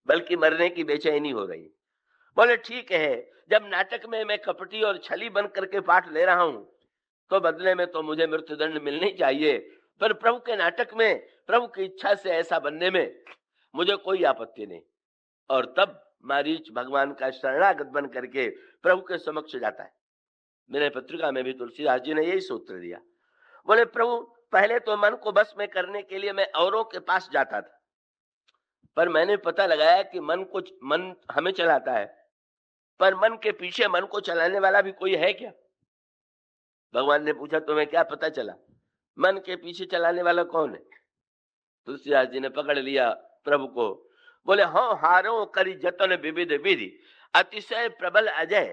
बल्कि मरने की बेचैनी हो रही। बोले ठीक है, जब नाटक में मैं कपटी और छली बन करके पाठ ले रहा हूं, तो बदले में तो मुझे मृत्युदंड मिलनी चाहिए, पर प्रभु के नाटक में, प्रभु की इच्छा से ऐसा बनने में मुझे कोई आपत्ति नहीं। और तब मारीच भगवान का शरणागत बन करके प्रभु के समक्ष जाता है। मेरे पत्रिका में भी तुलसीदास जी ने यही सूत्र दिया। बोले प्रभु, पहले तो मन को बस में करने के लिए मैं औरों के पास जाता था, पर मैंने पता लगाया कि मन हमें चलाता है, पर मन के पीछे मन को चलाने वाला भी कोई है क्या? भगवान ने पूछा, तुम्हें क्या पता चला मन के पीछे चलाने वाला कौन है? तुलसीदास जी ने पकड़ लिया प्रभु को। बोले, हाँ हारो करी जतन विविध विधि, अतिशय प्रबल अजय,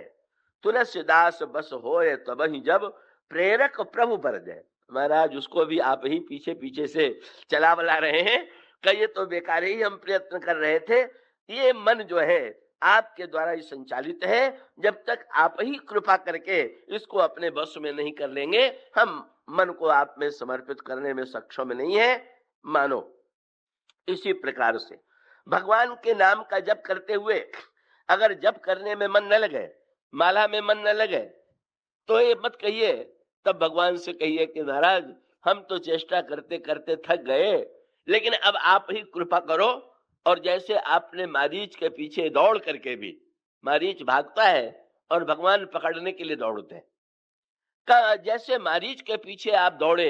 तुलसी दास बस होए तब ही जब प्रेरक प्रभु पर जय। महाराज, उसको भी आप ही पीछे पीछे से चला बला रहे हैं, कहिए तो बेकार ही हम प्रयत्न कर रहे थे। ये मन जो है आपके द्वारा ही संचालित है, जब तक आप ही कृपा करके इसको अपने बस में नहीं कर लेंगे, हम मन को आप में समर्पित करने में सक्षम नहीं है। मानो इसी प्रकार से भगवान के नाम का जप करते हुए अगर जप करने में मन न लगे, माला में मन न लगे, तो ये मत कहिए, तब भगवान से कहिए कि महाराज हम तो चेष्टा करते करते थक गए, लेकिन अब आप ही कृपा करो। और जैसे आपने मारीच के पीछे दौड़ करके भी, मारीच भागता है और भगवान पकड़ने के लिए दौड़ते हैं, जैसे मारीच के पीछे आप दौड़े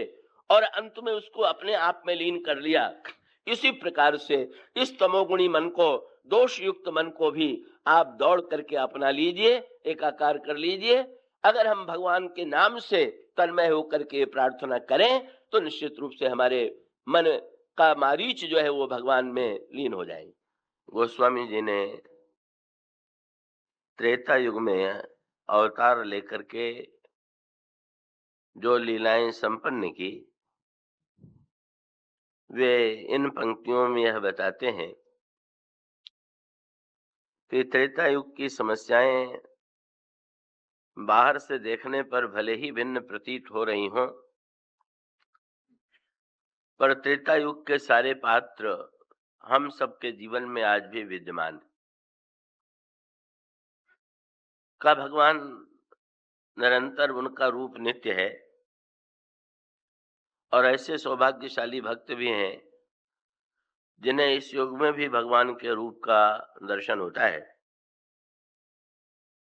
और अंत में उसको अपने आप में लीन कर लिया, इसी प्रकार से इस तमोगुणी मन को, दोष युक्त मन को भी आप दौड़ करके अपना लीजिए, एकाकार कर लीजिए। अगर हम भगवान के नाम से तन्मय होकर के प्रार्थना करें तो निश्चित रूप से हमारे मन का मारीच जो है वो भगवान में लीन हो जाएगी। गोस्वामी जी ने त्रेता युग में अवतार लेकर के जो लीलाएं संपन्न की, वे इन पंक्तियों में यह बताते हैं कि त्रेता युग की समस्याएं बाहर से देखने पर भले ही भिन्न प्रतीत हो रही हों, पर त्रेता युग के सारे पात्र हम सबके जीवन में आज भी विद्यमान का भगवान निरंतर उनका रूप नित्य है। और ऐसे सौभाग्यशाली भक्त भी हैं जिन्हें इस युग में भी भगवान के रूप का दर्शन होता है,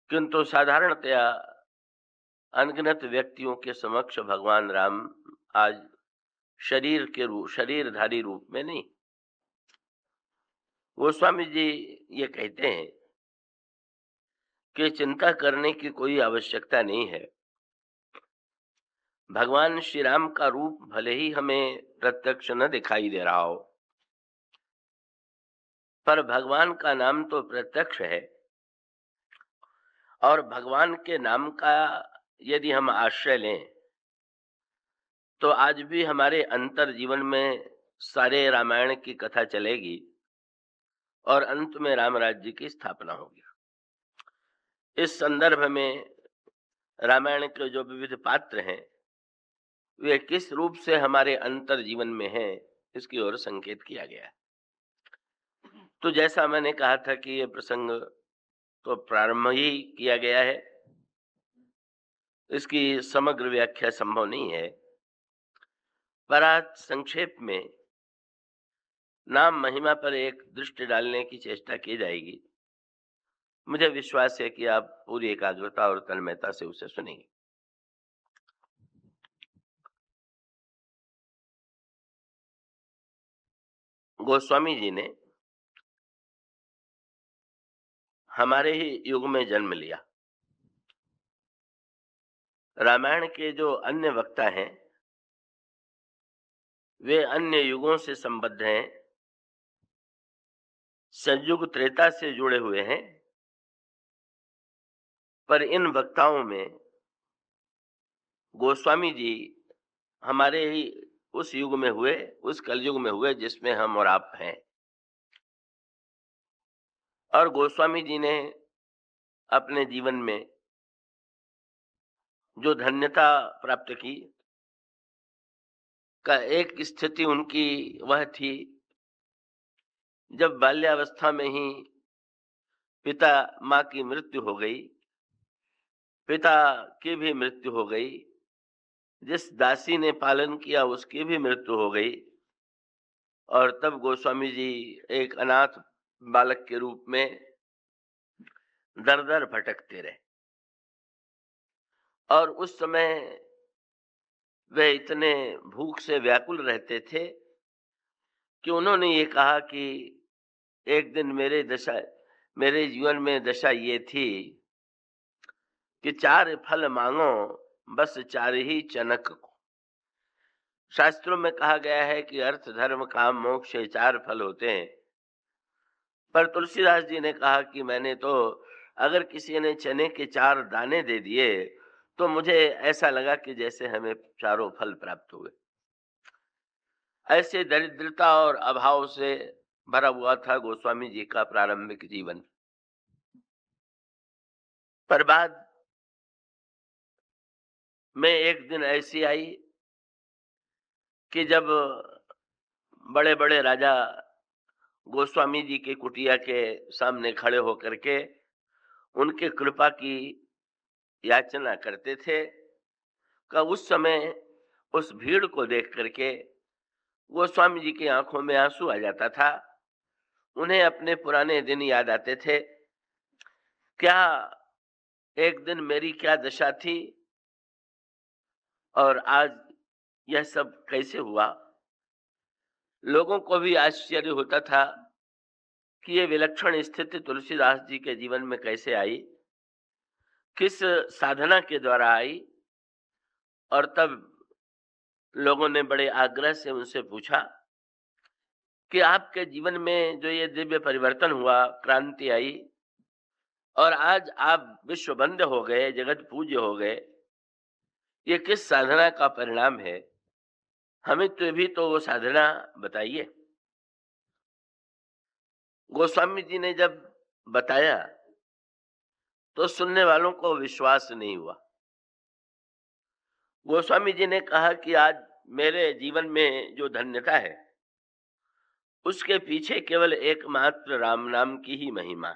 किंतु साधारणतया अनगिनत व्यक्तियों के समक्ष भगवान राम आज शरीरधारी रूप में नहीं। गोस्वामी जी ये कहते हैं कि चिंता करने की कोई आवश्यकता नहीं है। भगवान श्री राम का रूप भले ही हमें प्रत्यक्ष न दिखाई दे रहा हो, पर भगवान का नाम तो प्रत्यक्ष है। और भगवान के नाम का यदि हम आश्रय लें तो आज भी हमारे अंतर जीवन में सारे रामायण की कथा चलेगी और अंत में राम राज्य की स्थापना होगी। इस संदर्भ में रामायण के जो विविध पात्र हैं वे किस रूप से हमारे अंतर जीवन में हैं, इसकी ओर संकेत किया गया है। तो जैसा मैंने कहा था कि ये प्रसंग तो प्रारंभ ही किया गया है, इसकी समग्र व्याख्या संभव नहीं है, पर आज संक्षेप में नाम महिमा पर एक दृष्टि डालने की चेष्टा की जाएगी। मुझे विश्वास है कि आप पूरी एकाग्रता और तन्मयता से उसे सुनेंगे। गोस्वामी जी ने हमारे ही युग में जन्म लिया। रामायण के जो अन्य वक्ता हैं वे अन्य युगों से संबद्ध हैं, संयुग त्रेता से जुड़े हुए हैं, पर इन वक्ताओं में गोस्वामी जी हमारे ही उस युग में हुए, उस कलयुग में हुए जिसमें हम और आप हैं। और गोस्वामी जी ने अपने जीवन में जो धन्यता प्राप्त की का एक स्थिति उनकी वह थी जब बाल्यावस्था में ही पिता माँ की मृत्यु हो गई, पिता की भी मृत्यु हो गई, जिस दासी ने पालन किया उसकी भी मृत्यु हो गई, और तब गोस्वामी जी एक अनाथ बालक के रूप में दर दर भटकते रहे। और उस समय वे इतने भूख से व्याकुल रहते थे कि उन्होंने ये कहा कि एक दिन मेरे जीवन में दशा ये थी कि 4 फल मांगो, बस 4 ही चनक को। शास्त्रों में कहा गया है कि अर्थ धर्म काम मोक्ष 4 फल होते हैं, पर तुलसीदास जी ने कहा कि मैंने तो, अगर किसी ने चने के 4 दाने दे दिए तो मुझे ऐसा लगा कि जैसे हमें चारों फल प्राप्त हुए। ऐसे दरिद्रता और अभाव से भरा हुआ था गोस्वामी जी का प्रारंभिक जीवन। पर बाद में एक दिन ऐसी आई कि जब बड़े बड़े राजा गोस्वामी जी के कुटिया के सामने खड़े होकर के उनके कृपा की याचना करते थे, का उस समय उस भीड़ को देख करके गोस्वामी जी की आंखों में आंसू आ जाता था। उन्हें अपने पुराने दिन याद आते थे। क्या एक दिन मेरी क्या दशा थी और आज यह सब कैसे हुआ। लोगों को भी आश्चर्य होता था कि ये विलक्षण स्थिति तुलसीदास जी के जीवन में कैसे आई, किस साधना के द्वारा आई। और तब लोगों ने बड़े आग्रह से उनसे पूछा कि आपके जीवन में जो ये दिव्य परिवर्तन हुआ, क्रांति आई और आज आप विश्व बंद हो गए, जगत पूज्य हो गए, ये किस साधना का परिणाम है। हमें तो भी तो वो साधना बताइए। गोस्वामी जी ने जब बताया तो सुनने वालों को विश्वास नहीं हुआ। गोस्वामी जी ने कहा कि आज मेरे जीवन में जो धन्यता है उसके पीछे केवल एकमात्र राम नाम की ही महिमा।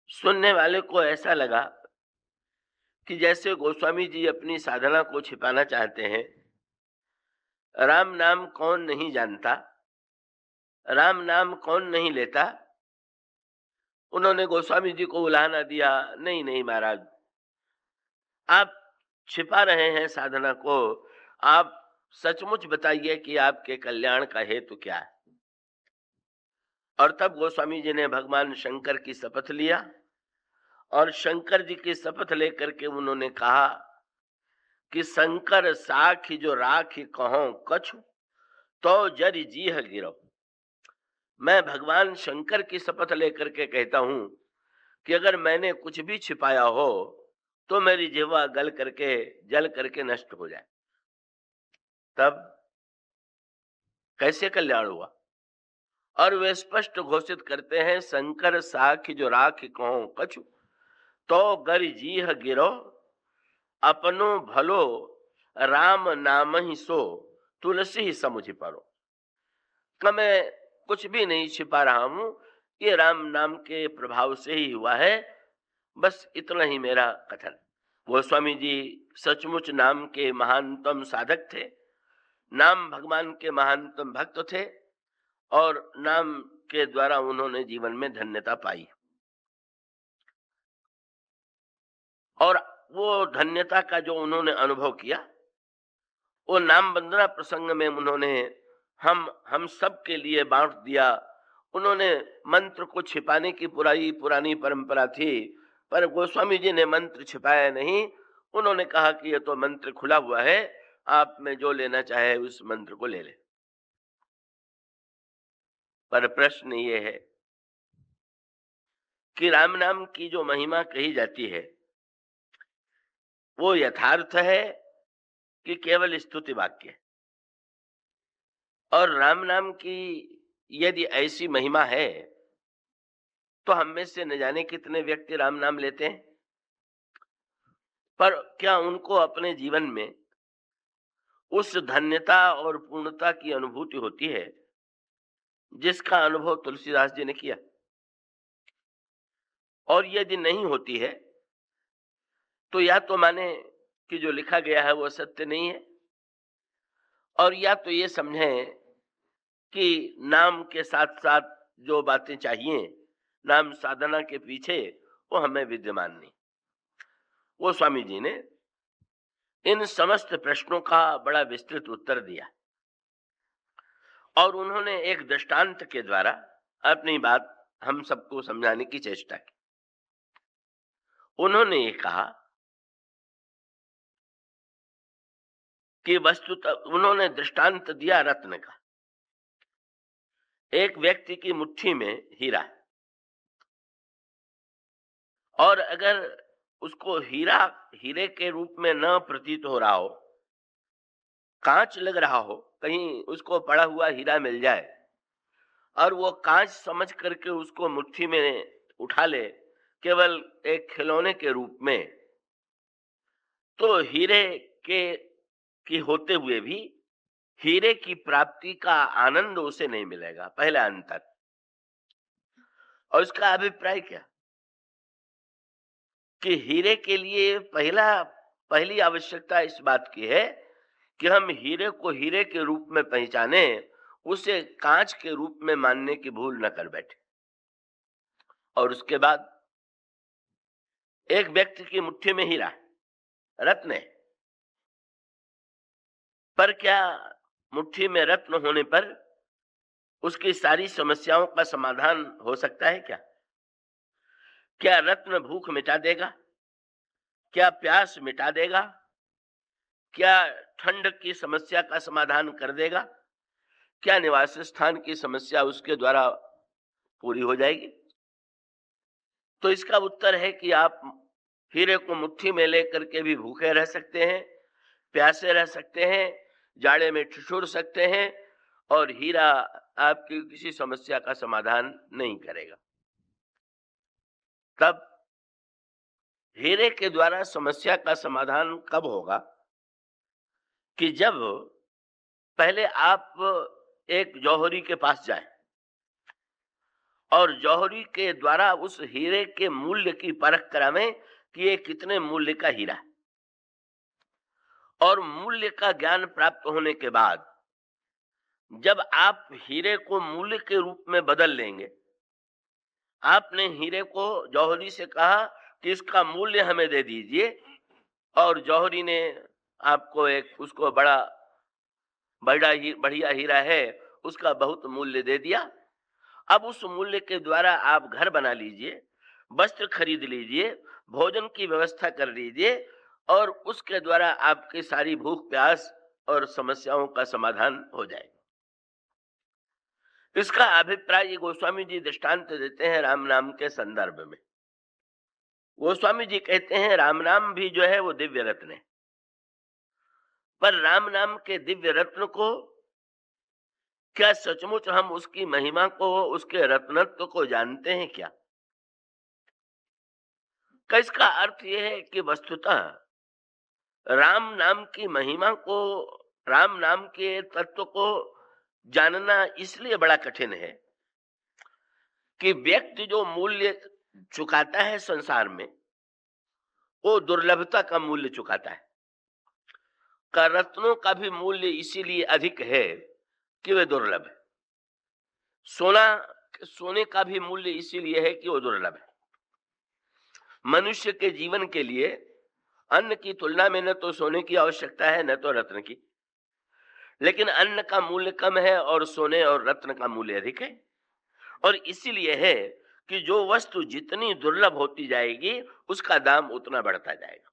सुनने वाले को ऐसा लगा कि जैसे गोस्वामी जी अपनी साधना को छिपाना चाहते हैं। राम नाम कौन नहीं जानता, राम नाम कौन नहीं लेता। उन्होंने गोस्वामी जी को उलाहना दिया, नहीं नहीं महाराज, आप छिपा रहे हैं साधना को, आप सचमुच बताइए कि आपके कल्याण का हेतु क्या है। और तब गोस्वामी जी ने भगवान शंकर की शपथ लिया और शंकर जी की शपथ लेकर के उन्होंने कहा कि शंकर साखी जो राखी कहो कछु, तो जरि जीह गिरो। मैं भगवान शंकर की शपथ लेकर के कहता हूं कि अगर मैंने कुछ भी छिपाया हो तो मेरी जिह्वा जल करके नष्ट हो जाए। तब कैसे कल्याण हुआ। और वे स्पष्ट घोषित करते हैं, शंकर साखी जो राखी कहो कछु, तो गर जीह गिरो, अपनो भलो राम नाम ही सो, तुलसी ही समुझ परो। मैं कुछ भी नहीं छिपा रहा हूं, ये राम नाम के प्रभाव से ही हुआ है, बस इतना ही मेरा कथन। गोस्वामी जी सचमुच नाम के महानतम साधक थे, नाम भगवान के महानतम भक्त थे और नाम के द्वारा उन्होंने जीवन में धन्यता पाई। और वो धन्यता का जो उन्होंने अनुभव किया, वो नाम वंदना प्रसंग में उन्होंने हम सब के लिए बांट दिया। उन्होंने मंत्र को छिपाने की पुरानी परंपरा थी, पर गोस्वामी जी ने मंत्र छिपाया नहीं। उन्होंने कहा कि ये तो मंत्र खुला हुआ है, आप में जो लेना चाहे उस मंत्र को ले ले। पर प्रश्न ये है कि राम नाम की जो महिमा कही जाती है वो यथार्थ है कि केवल स्तुति वाक्य। और राम नाम की यदि ऐसी महिमा है तो हम में से न जाने कितने व्यक्ति राम नाम लेते हैं, पर क्या उनको अपने जीवन में उस धन्यता और पूर्णता की अनुभूति होती है जिसका अनुभव तुलसीदास जी ने किया। और यदि नहीं होती है तो या तो माने कि जो लिखा गया है वो सत्य नहीं है, और या तो ये समझें कि नाम के साथ साथ जो बातें चाहिए नाम साधना के पीछे, वो हमें विद्यमान नहीं। वो स्वामी जी ने इन समस्त प्रश्नों का बड़ा विस्तृत उत्तर दिया और उन्होंने एक दृष्टांत के द्वारा अपनी बात हम सबको समझाने की चेष्टा की। उन्होंने ये कहा कि वस्तुतः उन्होंने दृष्टांत दिया रत्न का। एक व्यक्ति की मुट्ठी में हीरा है और अगर उसको हीरे के रूप में न प्रतीत हो रहा हो, कांच लग रहा हो, कहीं उसको पड़ा हुआ हीरा मिल जाए और वो कांच समझ करके उसको मुट्ठी में उठा ले केवल एक खिलौने के रूप में, तो हीरे के की होते हुए भी हीरे की प्राप्ति का आनंद उसे नहीं मिलेगा, पहला अंतर। और इसका अभिप्राय क्या कि हीरे के लिए पहली आवश्यकता इस बात की है कि हम हीरे को हीरे के रूप में पहचाने, उसे कांच के रूप में मानने की भूल न कर बैठे। और उसके बाद एक व्यक्ति की मुट्ठी में हीरा रत्न है, पर क्या मुट्ठी में रत्न होने पर उसकी सारी समस्याओं का समाधान हो सकता है क्या? क्या रत्न भूख मिटा देगा? क्या प्यास मिटा देगा? क्या ठंड की समस्या का समाधान कर देगा? क्या निवास स्थान की समस्या उसके द्वारा पूरी हो जाएगी? तो इसका उत्तर है कि आप हीरे को मुट्ठी में लेकर के भी भूखे रह सकते हैं, प्यासे रह सकते हैं, जाड़े में ठिठुर सकते हैं, और हीरा आपकी किसी समस्या का समाधान नहीं करेगा। तब हीरे के द्वारा समस्या का समाधान कब होगा कि जब पहले आप एक जौहरी के पास जाएं और जौहरी के द्वारा उस हीरे के मूल्य की परख करावें कि ये कितने मूल्य का हीरा है। और मूल्य का ज्ञान प्राप्त होने के बाद जब आप हीरे को मूल्य के रूप में बदल लेंगे, आपने हीरे को जौहरी से कहा कि इसका मूल्य हमें दे दीजिए, और जौहरी ने आपको उसको बढ़िया हीरा है उसका बहुत मूल्य दे दिया। अब उस मूल्य के द्वारा आप घर बना लीजिए, वस्त्र खरीद लीजिए, भोजन की व्यवस्था कर लीजिए, और उसके द्वारा आपकी सारी भूख प्यास और समस्याओं का समाधान हो जाएगा। इसका अभिप्राय गोस्वामी जी दृष्टांत देते हैं राम नाम के संदर्भ में। गोस्वामी जी कहते हैं राम नाम भी जो है वो दिव्य रत्न है, पर राम नाम के दिव्य रत्न को क्या सचमुच हम उसकी महिमा को, उसके रत्नत्व को जानते हैं क्या? इसका अर्थ यह है कि वस्तुतः राम नाम की महिमा को, राम नाम के तत्व को जानना इसलिए बड़ा कठिन है कि व्यक्ति जो मूल्य चुकाता है संसार में, वो दुर्लभता का मूल्य चुकाता है। रत्नों का भी मूल्य इसीलिए अधिक है कि वे दुर्लभ है। सोने का भी मूल्य इसीलिए है कि वो दुर्लभ है। मनुष्य के जीवन के लिए अन्न की तुलना में न तो सोने की आवश्यकता है न तो रत्न की, लेकिन अन्न का मूल्य कम है और सोने और रत्न का मूल्य अधिक है। और इसीलिए है कि जो वस्तु जितनी दुर्लभ होती जाएगी उसका दाम उतना बढ़ता जाएगा।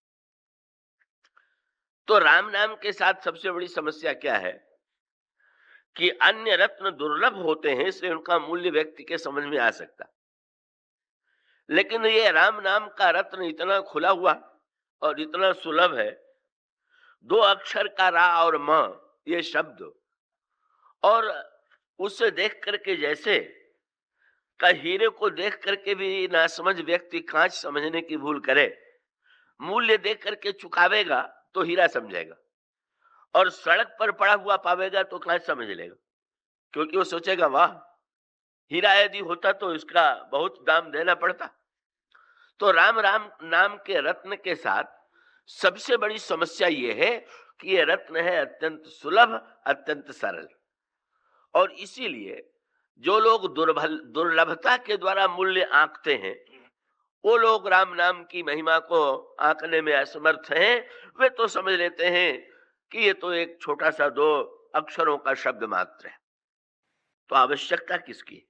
तो राम नाम के साथ सबसे बड़ी समस्या क्या है कि अन्य रत्न दुर्लभ होते हैं, इसलिए उनका मूल्य व्यक्ति के समझ में आ सकता, लेकिन ये राम नाम का रत्न इतना खुला हुआ और इतना सुलभ है। 2 अक्षर का रा और म ये शब्द, और उसे देख करके जैसे का हीरे को देख करके भी ना समझ व्यक्ति कांच समझने की भूल करे, मूल्य देख करके चुकावेगा तो हीरा समझेगा, और सड़क पर पड़ा हुआ पावेगा तो कांच समझ लेगा, क्योंकि वो सोचेगा वाह हीरा यदि होता तो इसका बहुत दाम देना पड़ता। तो राम राम नाम के रत्न के साथ सबसे बड़ी समस्या ये है कि ये रत्न है अत्यंत सुलभ, अत्यंत सरल। और इसीलिए जो लोग दुर्लभता के द्वारा मूल्य आंकते हैं, वो लोग राम नाम की महिमा को आंकने में असमर्थ हैं। वे तो समझ लेते हैं कि ये तो एक छोटा सा 2 अक्षरों का शब्द मात्र है। तो आवश्यकता किसकी?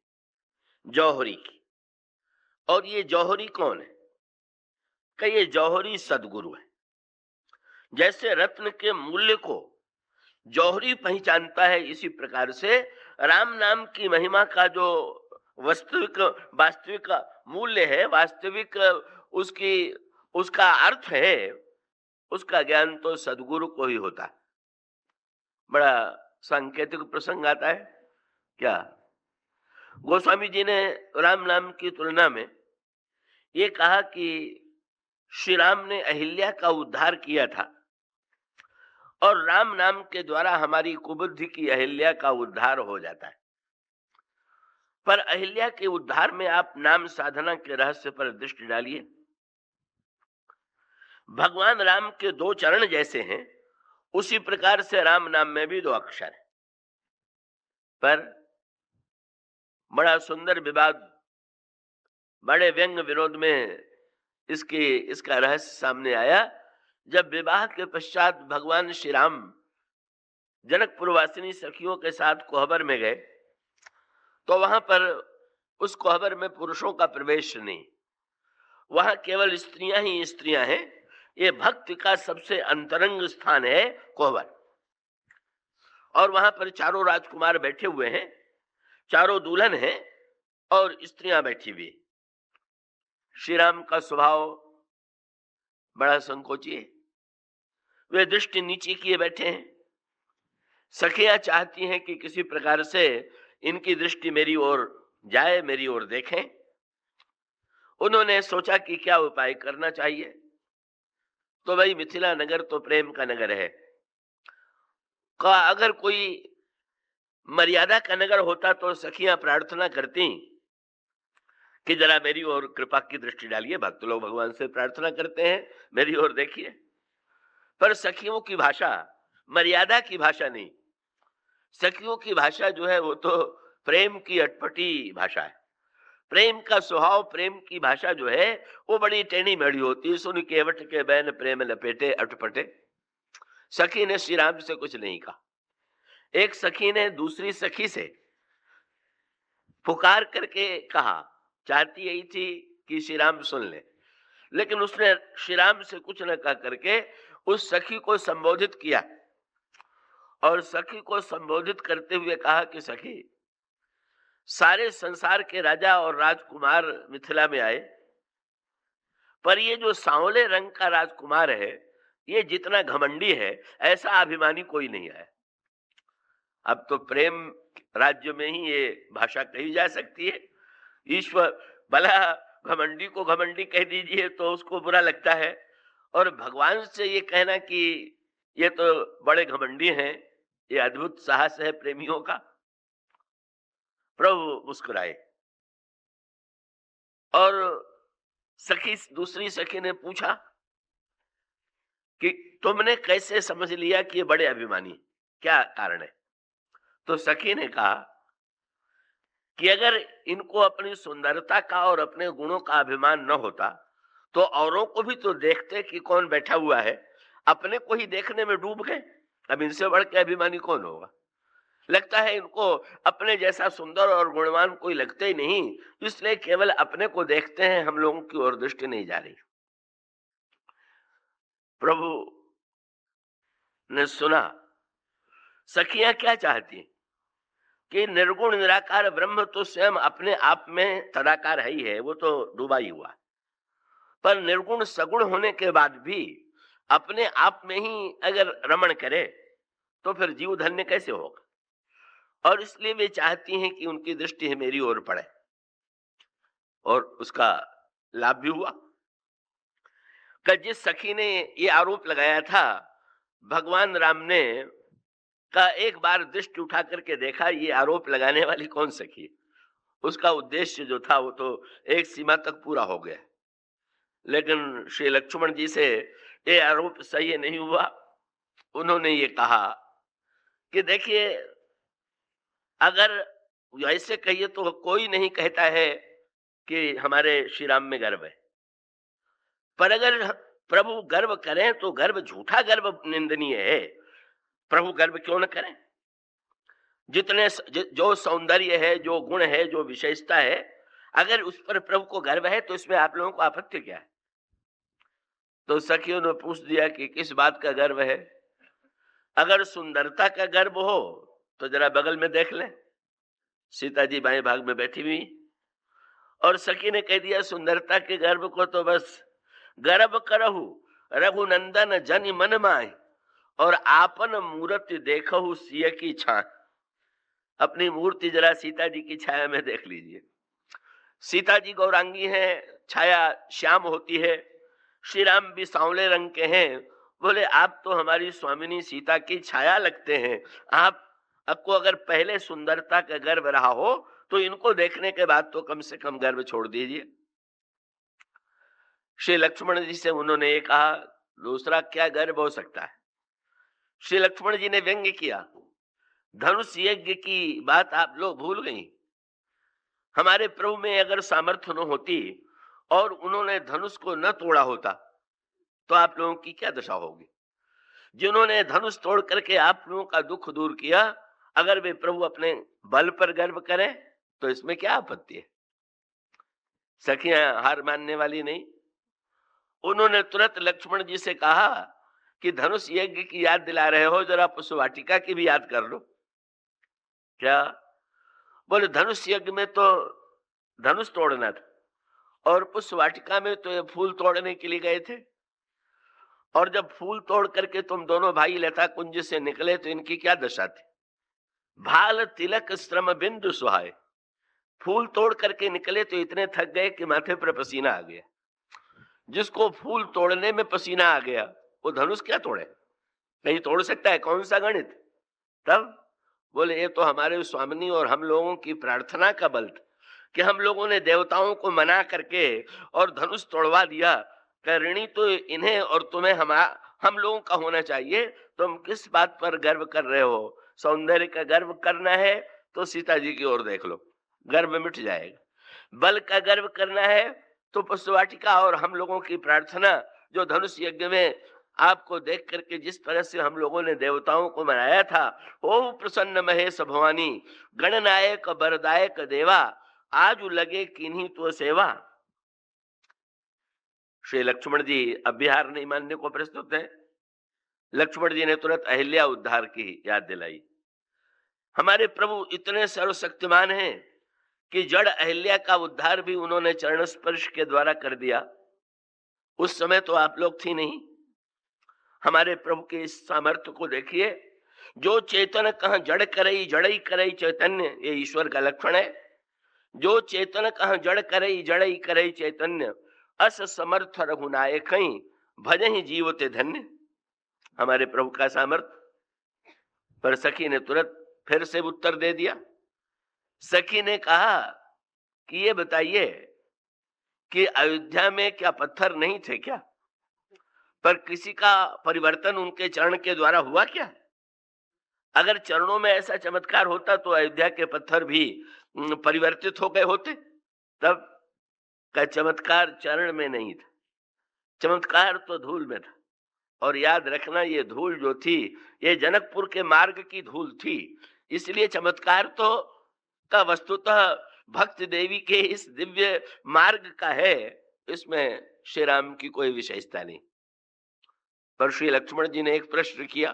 जौहरी की। और ये जौहरी कौन है? कि ये जौहरी सदगुरु है। जैसे रत्न के मूल्य को जौहरी पहचानता है, इसी प्रकार से राम नाम की महिमा का जो वास्तविक मूल्य है, वास्तविक उसकी उसका अर्थ है, उसका ज्ञान तो सदगुरु को ही होता है। बड़ा सांकेतिक प्रसंग आता है क्या? गोस्वामी जी ने राम नाम की तुलना में ये कहा कि श्री राम ने अहिल्या का उद्धार किया था और राम नाम के द्वारा हमारी कुबुद्धि की अहिल्या का उद्धार हो जाता है। पर अहिल्या के उद्धार में आप नाम साधना के रहस्य पर दृष्टि डालिए। भगवान राम के 2 चरण जैसे हैं, उसी प्रकार से राम नाम में भी 2 अक्षर है। पर बड़ा सुंदर विवाद, बड़े व्यंग विनोद में इसका रहस्य सामने आया। जब विवाह के पश्चात भगवान श्री राम जनकपुर वासिनी सखियों के साथ कोहबर में गए, तो वहां पर उस कोहबर में पुरुषों का प्रवेश नहीं, वहां केवल स्त्रियां ही स्त्रियां हैं। ये भक्ति का सबसे अंतरंग स्थान है कोहबर। और वहां पर चारों राजकुमार बैठे हुए हैं, चारों दुल्हन हैं और स्त्रियां बैठी हुई। श्री राम का स्वभाव बड़ा संकोची है, वे दृष्टि नीचे किए बैठे हैं। सखियां चाहती हैं कि किसी प्रकार से इनकी दृष्टि मेरी ओर जाए, मेरी ओर देखें। उन्होंने सोचा कि क्या उपाय करना चाहिए। तो भाई मिथिला नगर तो प्रेम का नगर है, का अगर कोई मर्यादा का नगर होता तो सखियां प्रार्थना करती कि जरा मेरी ओर कृपा की दृष्टि डालिए। भक्त लोग भगवान से प्रार्थना करते हैं, मेरी ओर देखिए। पर सखियों की भाषा मर्यादा की भाषा नहीं, सखियों की भाषा जो है वो तो प्रेम की अटपटी भाषा है। प्रेम का स्वभाव, प्रेम की भाषा जो है वो बड़ी टेढ़ी मेढ़ी होती है। सुन केवट के बैन प्रेम लपेटे अटपटे। सखी ने श्री राम से कुछ नहीं कहा। एक सखी ने दूसरी सखी से पुकार करके कहा, चाहती यही थी कि श्री राम सुन ले, लेकिन उसने श्री राम से कुछ न कह करके उस सखी को संबोधित किया। और सखी को संबोधित करते हुए कहा कि सखी, सारे संसार के राजा और राजकुमार मिथिला में आए, पर ये जो सांवले रंग का राजकुमार है, ये जितना घमंडी है ऐसा अभिमानी कोई नहीं है। अब तो प्रेम राज्य में ही ये भाषा कही जा सकती है। ईश्वर भला घमंडी को घमंडी कह दीजिए तो उसको बुरा लगता है, और भगवान से ये कहना कि ये तो बड़े घमंडी हैं, ये अद्भुत साहस है प्रेमियों का। प्रभु मुस्कुराए और दूसरी सखी ने पूछा कि तुमने कैसे समझ लिया कि ये बड़े अभिमानी, क्या कारण है? तो सखी ने कहा कि अगर इनको अपनी सुंदरता का और अपने गुणों का अभिमान न होता तो औरों को भी तो देखते कि कौन बैठा हुआ है, अपने को ही देखने में डूब गए। अब इनसे बढ़ के अभिमानी कौन होगा? लगता है इनको अपने जैसा सुंदर और गुणवान कोई लगते ही नहीं, इसलिए केवल अपने को देखते हैं, हम लोगों की ओर दृष्टि नहीं जा रही। प्रभु ने सुना सखियां क्या चाहती कि निर्गुण निराकार ब्रह्म तो स्वयं अपने आप में तदाकार है ही है, वो तो डूबा ही हुआ, पर निर्गुण सगुण होने के बाद भी अपने आप में ही अगर रमण करे तो फिर जीव धन्य कैसे होगा? और इसलिए वे चाहती हैं कि उनकी दृष्टि मेरी ओर पड़े, और उसका लाभ भी हुआ। कि जिस सखी ने ये आरोप लगाया था, भगवान राम ने का एक बार दृष्टि उठा करके देखा ये आरोप लगाने वाली कौन सखी है, उसका उद्देश्य जो था वो तो एक सीमा तक पूरा हो गया। लेकिन श्री लक्ष्मण जी से ये आरोप सही नहीं हुआ। उन्होंने ये कहा कि देखिए, अगर ऐसे कहिए तो कोई नहीं कहता है कि हमारे श्री राम में गर्व है, पर अगर प्रभु गर्व करें तो गर्व झूठा गर्व निंदनीय है। प्रभु गर्व क्यों न करें? जो सौंदर्य है, जो गुण है, जो विशेषता है, अगर उस पर प्रभु को गर्व है तो इसमें आप लोगों को आपत्ति क्या है? तो सखियों ने पूछ दिया कि किस बात का गर्व है? अगर सुंदरता का गर्व हो तो जरा बगल में देख लें। सीता जी बाएं भाग में बैठी हुई और सखी ने कह दिया, सुंदरता के गर्व को तो बस गर्व करहु रघुनंदन जन मन माय, और आपन मूर्ति देखहु सिय की छां। अपनी मूर्ति जरा सीता जी की छाया में देख लीजिए। सीता जी गौरांगी हैं, छाया श्याम होती है। श्री राम भी सांवले रंग के हैं। बोले, आप तो हमारी स्वामिनी सीता की छाया लगते हैं। आपको अगर पहले सुंदरता का गर्व रहा हो तो इनको देखने के बाद तो कम से कम गर्व छोड़ दीजिए। श्री लक्ष्मण जी से उन्होंने ये कहा, दूसरा क्या गर्व हो सकता है? श्री लक्ष्मण जी ने व्यंग्य किया, धनुष यज्ञ की बात आप लोग भूल गई। हमारे प्रभु में अगर सामर्थ्य न होती और उन्होंने धनुष को न तोड़ा होता तो आप लोगों की क्या दशा होगी? जिन्होंने धनुष तोड़ करके आप लोगों का दुख दूर किया, अगर वे प्रभु अपने बल पर गर्व करें तो इसमें क्या आपत्ति है? सखियां हार मानने वाली नहीं। उन्होंने तुरंत लक्ष्मण जी से कहा कि धनुष यज्ञ की याद दिला रहे हो, जरा पुष्पवाटिका की भी याद कर लो। क्या? बोले, धनुष यज्ञ में तो धनुष तोड़ना था और पुष्पवाटिका में तो ये फूल तोड़ने के लिए गए थे। और जब फूल तोड़ करके तुम दोनों भाई लता कुंज से निकले तो इनकी क्या दशा थी? भाल तिलक श्रम बिंदु सुहाए। फूल तोड़ करके निकले तो इतने थक गए कि माथे पर पसीना आ गया। जिसको फूल तोड़ने में पसीना आ गया वो धनुष क्या तोड़े? नहीं तोड़ सकता है? कौन सा गणित? तब बोले, ये तो हमारे स्वामिनी और हम लोगों की प्रार्थना का बल था कि हम लोगों ने देवताओं को मना करके और धनुष तोड़वा दिया। ऋणी तो इन्हें और तुम्हें हम लोगों का होना चाहिए। तुम किस बात पर गर्व कर रहे हो? सौंदर्य का गर्व करना है तो सीता जी की ओर देख लो, गर्व मिट जाएगा। बल का गर्व करना है तो पुष्पवाटिका और हम लोगों की प्रार्थना, जो धनुष यज्ञ में आपको देख करके जिस तरह से हम लोगों ने देवताओं को मनाया था, ओ प्रसन्न महेश भवानी गणनायक बरदायक देवा, आज लगे किन्हीं तो सेवा। श्री लक्ष्मण जी अब भी हार नहीं मानने को प्रस्तुत हैं। लक्ष्मण जी ने तुरंत अहिल्या उद्धार की याद दिलाई। हमारे प्रभु इतने सर्वशक्तिमान हैं कि जड़ अहिल्या का उद्धार भी उन्होंने चरण स्पर्श के द्वारा कर दिया। उस समय तो आप लोग थी नहीं। हमारे प्रभु के इस सामर्थ्य को देखिए। जो चेतन कहां जड़ करई जड़ई करई चैतन्य, ये ईश्वर का लक्षण है। जो चेतन कहां जड़ करई जड़ई करई चैतन्य, अस समर्थ रघुनायक भजहि जीवते धन्य। हमारे प्रभु का सामर्थ्य। पर सखी ने तुरंत फिर से उत्तर दे दिया। सखी ने कहा कि ये बताइए कि अयोध्या में क्या पत्थर नहीं थे क्या? पर किसी का परिवर्तन उनके चरण के द्वारा हुआ क्या? अगर चरणों में ऐसा चमत्कार होता तो अयोध्या के पत्थर भी परिवर्तित हो गए होते। तब का चमत्कार चरण में नहीं था, चमत्कार तो धूल में था। और याद रखना, ये धूल जो थी ये जनकपुर के मार्ग की धूल थी। इसलिए चमत्कार तो का वस्तुतः भक्त देवी के इस दिव्य मार्ग का है, इसमें श्री राम की कोई विशेषता नहीं। पर श्री लक्ष्मण जी ने एक प्रश्न किया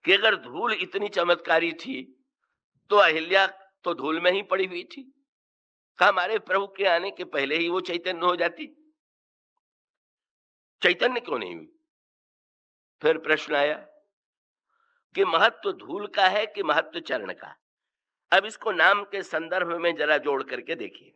कि अगर धूल इतनी चमत्कारी थी तो अहिल्या तो धूल में ही पड़ी हुई थी, कहा हमारे प्रभु के आने के पहले ही वो चैतन्य हो जाती? चैतन्य क्यों नहीं हुई? फिर प्रश्न आया कि महत्व धूल का है कि महत्व चरण का? अब इसको नाम के संदर्भ में जरा जोड़ करके देखिए।